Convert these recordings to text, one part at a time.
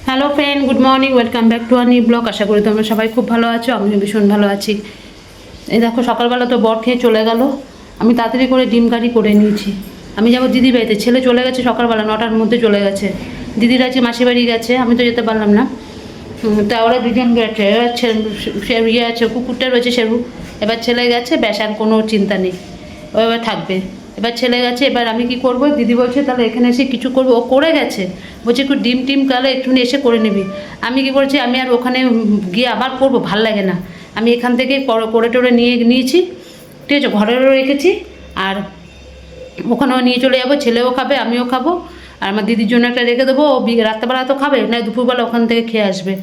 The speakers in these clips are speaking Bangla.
Hello friend, good morning, welcome back to our new blog. আশা করি তোমরা সবাই খুব ভালো আছো, আমিও ভীষণ ভালো আছি। এই দেখো, সকালবেলা তো বর খেয়ে চলে গেল। আমি তাড়াতাড়ি করে ডিম কারি করে নিয়েছি। আমি যাবো দিদি বাড়িতে। ছেলে চলে গেছে সকালবেলা 9টার মধ্যে চলে গেছে। দিদির আছে মাসি বাড়ি গেছে, আমি তো যেতে পারলাম না। তা ওরা দুজন গেছে। এবার ইয়ে আছে, কুকুরটা রয়েছে সেরু। এবার ছেলে গেছে, ব্যাস আর কোনো চিন্তা নেই, ও এবার থাকবে। এবার ছেলে গেছে, এবার আমি কি করব? দিদি বলছে তাহলে এখানে এসে কিছু করবো। ও করে গেছে, বলছে একটু ডিম টিম তাহলে একটুখানি এসে করে নিবি। আমি কি করছি, আমি আর ওখানে গিয়ে আবার করবো, ভাল লাগে না। আমি এখান থেকে করে টোরে নিয়েছি, ঠিক আছে, ঘরেরও রেখেছি। আর ওখানেও নিয়ে চলে যাবো, ছেলেও খাবে আমিও খাবো। আর আমার দিদির জন্য একটা রেখে দেবো, ও রাত্রেবেলা তো খাবে না, দুপুরবেলা ওখান থেকে খেয়ে আসবে।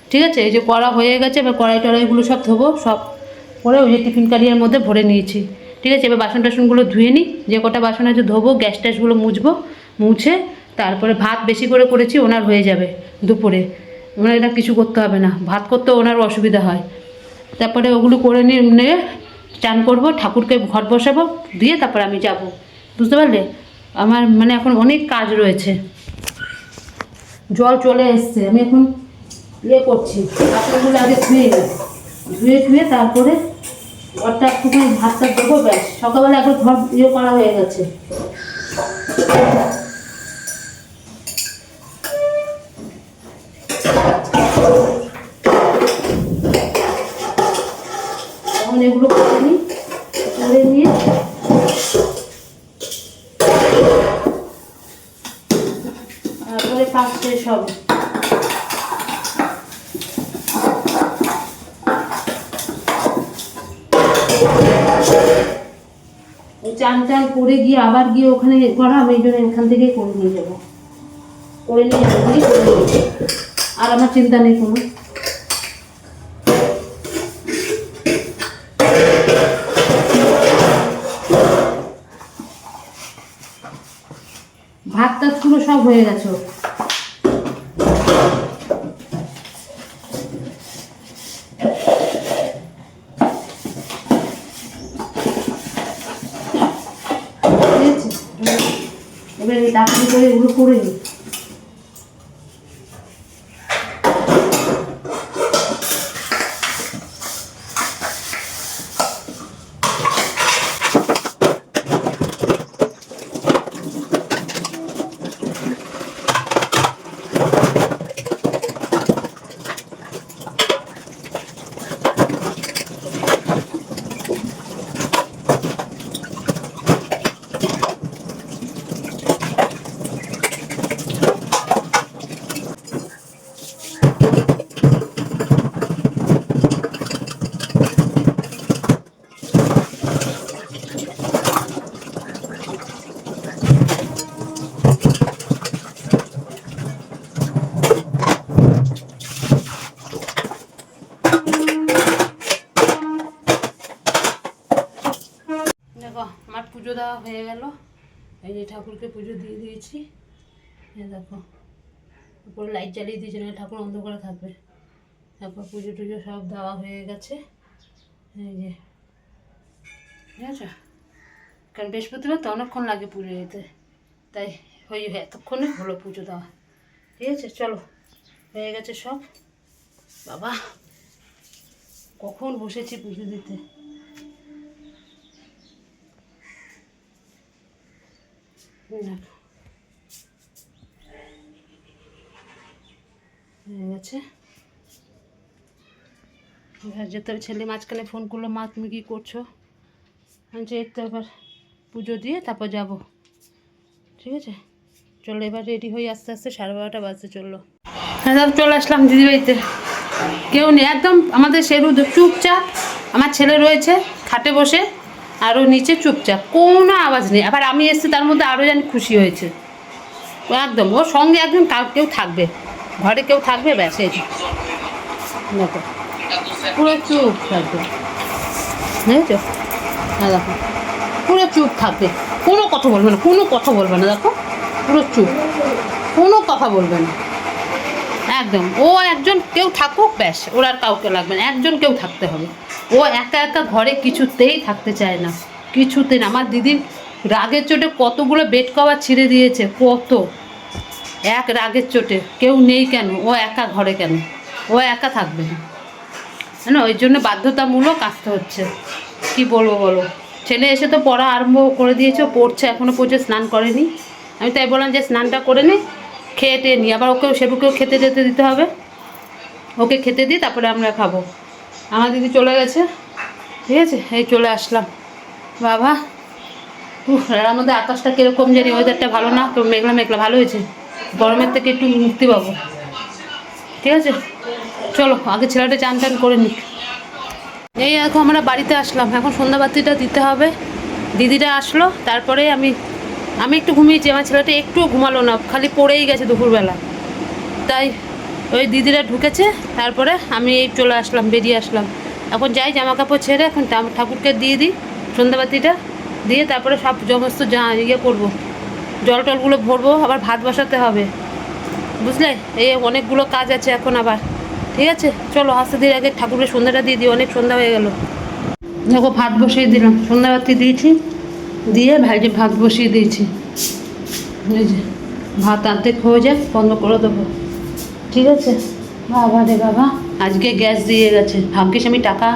ঠিক আছে, এই যে কড়া হয়ে গেছে, এবার কড়াই টড়াইগুলো সব ধোবো, সব করে ওই যে টিফিন কারিয়ার মধ্যে ভরে নিয়েছি। ঠিক আছে, এবার বাসন টাসনগুলো ধুয়ে নিই, যে কটা বাসন আছে ধোবো, গ্যাস ট্যাসগুলো মুছবো, মুছে তারপরে ভাত বেশি করে করেছি, ওনার হয়ে যাবে দুপুরে। ওনার এটা কিছু করতে হবে না, ভাত করতেও ওনার অসুবিধা হয়। তারপরে ওগুলো করে নিয়ে চান করবো, ঠাকুরকে ঘর বসাবো, দিয়ে তারপর আমি যাব। বুঝতে পারলে? আমার মানে এখন অনেক কাজ রয়েছে। জল চলে এসছে, আমি এখন ইয়ে করছি, বাসনগুলো আগে ধুয়ে তারপরে ঘরটা একটুখানি ভাতটা দেবো, ব্যাস। সকালবেলা একবার ঘর ইয়ে করা হয়ে গেছে। এখন এগুলো করে নিই, করে নিয়ে তারপরে কাজ শেষ হবে। চান টান করে গিয়ে আবার গিয়ে ওখানে করা, আমি এই জন্য এখান থেকেই করে নিয়ে যাবো, করে নিয়ে যাবো। আর আমার চিন্তা নেই কোনো। ভাত টাতগুলো সব হয়ে গেছে। এবার এই তাড়াতাড়ি করে এগুলো করে নিই। দেখো, আমার পুজো দেওয়া হয়ে গেল। এই যে ঠাকুরকে পুজো দিয়ে দিয়েছি। দেখো, উপরে লাইট জ্বালিয়ে দিয়েছি, না ঠাকুর অন্ধকারে থাকবে। তারপর পুজো টুজো সব দেওয়া হয়ে গেছে। এই যে, ঠিক আছে, কারণ বৃহস্পতিবার তো অনেকক্ষণ লাগে পুজো দিতে, তাই এতক্ষণে হলো পুজো দেওয়া। ঠিক আছে, চলো, হয়ে গেছে সব। বাবা, কখন বসেছি পুজো দিতে। হয়ে গেছে, যেতে ছেলে মাঝখানে ফোন করলো, মা তুমি কী করছো? আমি যে তো এবার পুজো দিয়ে তারপর যাব। ঠিক আছে, চলো এবার রেডি হয়ে আস্তে আস্তে 12:30 বাজতে চললো। হ্যাঁ, চলে আসলাম দিদিবাড়িতে। কেউ নেই একদম, আমাদের সেরু চুপচাপ। আমার ছেলে রয়েছে খাটে বসে, আরও নিচে চুপচাপ, কোনো আওয়াজ নেই। আবার আমি এসেছি, তার মধ্যে আরও জানি খুশি হয়েছে একদম। ওর সঙ্গে একদম কেউ থাকবে, ঘরে কেউ থাকবে, ব্যাস। এই দেখো, পুরো চুপ থাকবে, বুঝেছো? হ্যাঁ দেখো, পুরো চুপ থাকবে, কোনো কথা বলবে না, কোনো কথা বলবে না। দেখো, পুরো চুপ, কোনো কথা বলবে না একদম। ও একজন কেউ থাকুক, ব্যাস, ওর আর কাউকে লাগবে না, একজন কেউ থাকতে হবে। ও একা একা ঘরে কিছুতেই থাকতে চায় না, কিছুতেই না। আমার দিদির রাগের চোটে কতগুলো বেড কভার ছিঁড়ে দিয়েছে, কত। এক রাগের চোটে কেউ নেই কেন, ও একা ঘরে কেন, ও একা থাকবে না, না ওই জন্য বাধ্যতামূলক আসতে হচ্ছে। কি বলবো বলো, ছেলে এসে তো পড়া আরম্ভ করে দিয়েছে, ও পড়ছে, এখনও পর্যন্ত স্নান করেনি। আমি তাই বললাম যে স্নানটা করে নে, খেয়ে টেয়ে নিই, আবার ওকেও সেবুকেও খেতে যেতে দিতে হবে, ওকে খেতে দিই তারপরে আমরা খাবো। আমার দিদি চলে গেছে, ঠিক আছে, এই চলে আসলাম। বাবা রার মধ্যে আকাশটা কীরকম জানি, ওয়েদারটা ভালো না তো, মেঘলা মেঘলা, ভালো হয়েছে, গরমের থেকে একটু মুক্তি পাবো। ঠিক আছে চলো আগে ছেলেটা চান টান করে নিই। এই এখন আমরা বাড়িতে আসলাম, এখন সন্ধ্যাবাতিটা দিতে হবে। দিদিরা আসলো, তারপরে আমি একটু ঘুমিয়েছি, আমার ছেলেটা একটুও ঘুমালো না, খালি পড়েই গেছে দুপুরবেলা। তাই ওই দিদিরা ঢুকেছে, তারপরে আমি এই চলে আসলাম, বেরিয়ে আসলাম। এখন যাই জামা কাপড় ছেড়ে এখন ঠাকুরকে দিয়ে দিই সন্ধ্যাবাতিটা দিয়ে, তারপরে সব সমস্ত ইয়ে করবো, জল টলগুলো ভরবো, আবার ভাত বসাতে হবে, বুঝলে, এই অনেকগুলো কাজ আছে এখন আবার। ঠিক আছে চলো আসতে দিন আগে ঠাকুরের সন্ধ্যাটা দিয়ে দিই, অনেক সন্ধ্যা হয়ে গেল। দেখো ভাত বসিয়ে দিলাম, সন্ধ্যাবাতি দিয়েছি, দিয়ে ভাইকে ভাত বসিয়ে দিয়েছি। এই যে ভাত আনতে হয়ে যায়, বন্ধ করে দেবো। ঠিক আছে বাবা রে বাবা, আজকে গ্যাস দিয়ে গেছে, ভাগ্যিস আমি টাকা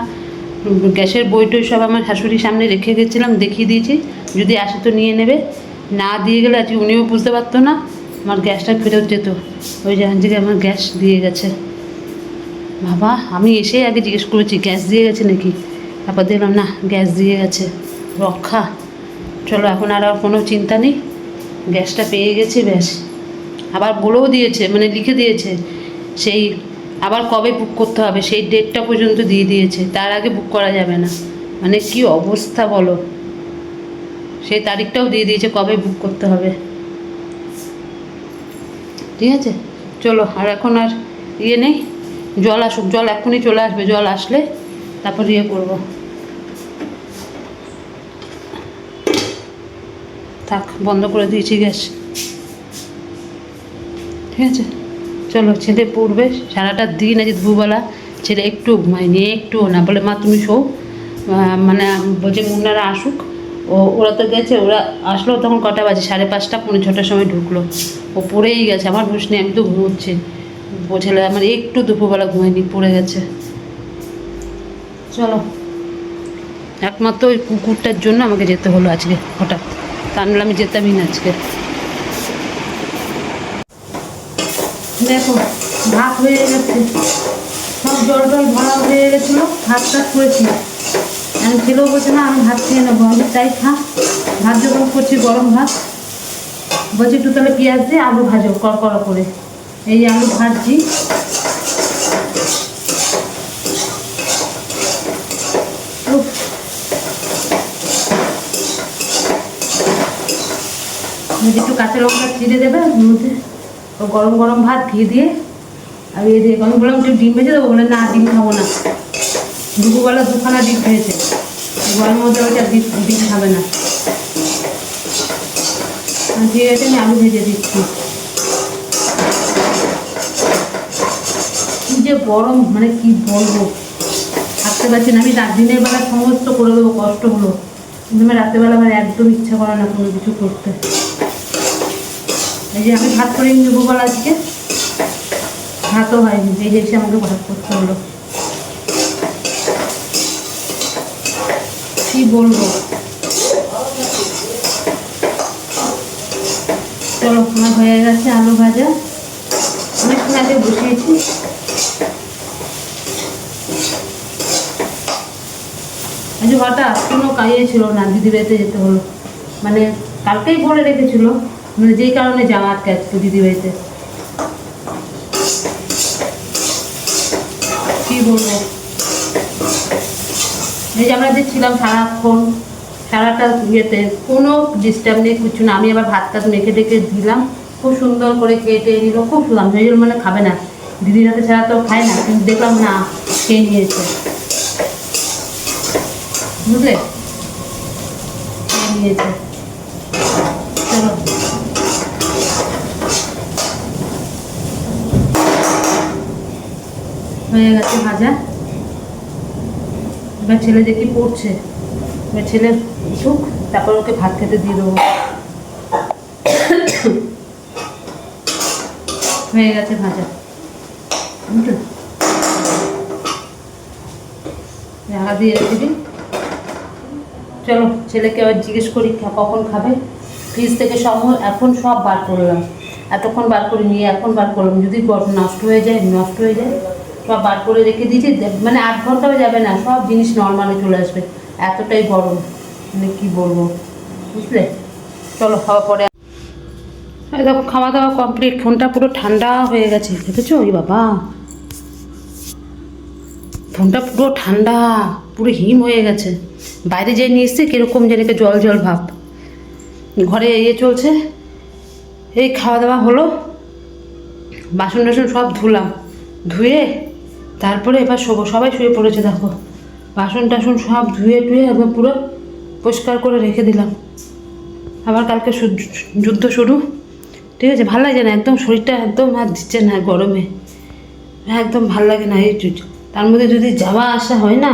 গ্যাসের বই টই সব আমার শাশুড়ির সামনে রেখে গেছিলাম, দেখিয়ে দিয়েছি, যদি আসে তো নিয়ে নেবে, না দিয়ে গেলে আজকে উনিও বুঝতে পারতো না, আমার গ্যাসটা ফেরত যেত। ওই যে আজকে আমার গ্যাস দিয়ে গেছে। বাবা আমি এসে আগে জিজ্ঞেস করেছি গ্যাস দিয়ে গেছে নাকি, তারপর দেখলাম না গ্যাস দিয়ে গেছে, রক্ষা। চলো এখন আর কোনো চিন্তা নেই, গ্যাসটা পেয়ে গেছি, ব্যাস। আবার বলেও দিয়েছে, মানে লিখে দিয়েছে, সেই আবার কবে বুক করতে হবে সেই ডেটটা পর্যন্ত দিয়ে দিয়েছে, তার আগে বুক করা যাবে না। মানে কি অবস্থা বলো, সেই তারিখটাও দিয়ে দিয়েছে কবে বুক করতে হবে। ঠিক আছে চলো, আর এখন আর ইয়ে নেই, জল আসুক, জল এখনই চলে আসবে, জল আসলে তারপর ইয়ে করবো। থাক বন্ধ করে দিয়েছি গ্যাস। ঠিক আছে চলো, ছেলে পড়বে সারাটা দিন, আজ দুপুরবেলা ছেলে একটু ঘুমায়নি, একটুও না, বলে মা তুমি শো, মানে বলছে মুন্নারা আসুক, ওরা তো গেছে, ওরা আসলো তখন কটা বাজে, 5:30 5:45 সময় ঢুকলো, ও পড়েই গেছে, আমার হুঁশ নেই, আমি তো ঘুমোচ্ছি, ছেলে আমার একটু দুপুরবেলা ঘুমায়নি, পড়ে গেছে। চলো একমাত্র ওই কুকুরটার জন্য আমাকে যেতে হলো আজকে হঠাৎ, তা নাহলে আমি যেতামই না আজকে। দেখো ভাত হয়ে গেছে, সব জল টল ভরা হয়ে গেছিলো, ভাত টাত করেছি, আমি ছেলেও বলছে না আমি ভাত খেয়ে নেবো, আমি তাই খা, ভাত যখন করছি গরম ভাত, বলছি একটু তাহলে পেঁয়াজ দিয়ে আলু ভাজো কড়া করে, এই আলু ভাজছি। একটু কাঁচা লঙ্কা চিড়ে দেবে ওর মধ্যে, গরম গরম ভাত ঘি দিয়ে আর ইয়ে দিয়ে, আমি বললাম একটু ডিম ভেজে দেবো, বলে না ডিম খাবো না, দুপুরবেলা 2খানা ডিম খেয়েছে, গরমের মধ্যে ওইটা ডিম খাবে না। ঠিক আছে আমি আলু ভেজে দিচ্ছি। কি যে গরম, মানে কি বলবো, থাকতে পারছি না আমি, দিনের বেলা সমস্ত করে দেবো, কষ্ট হলো, কিন্তু আমি রাত্রেবেলা আমার একদম ইচ্ছা করে না কোনো কিছু করতে। এই যে আমি ভাত করে দুপুরবেলা আজকে ভাতও হয়নি, এই যে এসে আমাকে ভাত করতে হলো, কি বলবো। চলো আমার হয়ে গেছে আলু ভাজা, অনেকক্ষণ আগে বসিয়েছি। আজ হঠাৎ কোনো কাজে ছিল না, দিদি বাড়িতে যেতে হলো, মানে কালকেই বলে রেখেছিল, মানে যেই কারণে যাওয়া আজকে আজকে দিদি বাড়িতে। কি বলবো, এই যে আমরা যে ছিলাম সারাক্ষণ, সারাটা ইয়েতে কোনো ডিস্টার্ব নেই, কিছু না, আমি আবার ভাত টাত মেখে ডেকে দিলাম, খুব সুন্দর করে কেটে নিল, খুব সুন্দর, সেই জন্য মানে খাবে না, দিদির হাতে ছাড়া তো খায় না, কিন্তু দেখলাম না খেয়ে নিয়েছে, বুঝলে, খেয়ে নিয়েছে। চলো হয়ে গেছে ভাজা, এবার ছেলে দেখি পড়ছে, এবার ছেলে উঠুক তারপর ওকে ভাত খেতে দিয়ে দেবো। হয়ে গেছে ভাজা, বুঝলো? ঢাকা দিয়ে রেখে দিই। চলো ছেলেকে আবার জিজ্ঞেস করি কখন খাবে। ফ্রিজ থেকে এখন সব বার করলাম, এতক্ষণ বার করে নিয়ে এখন বার করলাম। যদি নষ্ট হয়ে যায় সব বার করে রেখে দিয়েছি, মানে 8 ঘন্টাও যাবে না, সব জিনিস নর্মালে চলে আসবে, এতটাই গরম, মানে কী বলবো, বুঝলে? চলো খাওয়া পরে। দেখো খাওয়া দাওয়া কমপ্লিট, ফোনটা পুরো ঠান্ডা হয়ে গেছে, দেখেছো? ওই বাবা, ফোনটা পুরো ঠান্ডা, পুরো হিম হয়ে গেছে। বাইরে যেয়ে নিয়ে এসছে কীরকম যেন জল জল ভাব। ঘরে চলছে, এই খাওয়া দাওয়া হলো, বাসন টাসন সব ধুলাম, ধুয়ে তারপরে এবার শোবো। সবাই শুয়ে পড়েছে, দেখো বাসন টাসন সব ধুয়ে টুয়ে একদম পুরো পরিষ্কার করে রেখে দিলাম। আবার কালকে যুদ্ধ শুরু, ঠিক আছে? ভালো লাগে না একদম, শরীরটা একদম আর দিচ্ছে না গরমে, একদম ভাল লাগে না। এই তার মধ্যে যদি যাওয়া আসা হয় না,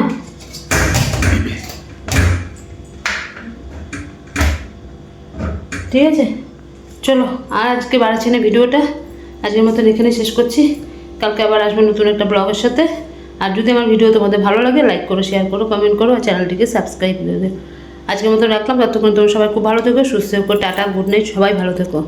ঠিক আছে? চলো আর আজকে বাড়াচ্ছি না ভিডিওটা, আজকের মতন এখানে শেষ করছি। কালকে আবার আসবে নতুন একটা ব্লগের সাথে। আর যদি আমার ভিডিও তোমাদের ভালো লাগে, লাইক করো, শেয়ার করো, কমেন্ট করো, আর চ্যানেলটিকে সাবস্ক্রাইব করে দেবে। আজকের মতো রাখলাম, ততক্ষণ তোমরা সবাই খুব ভালো থেকো, সুস্থ থেকো, টাটা, গুড নাইট, সবাই ভালো থেকো।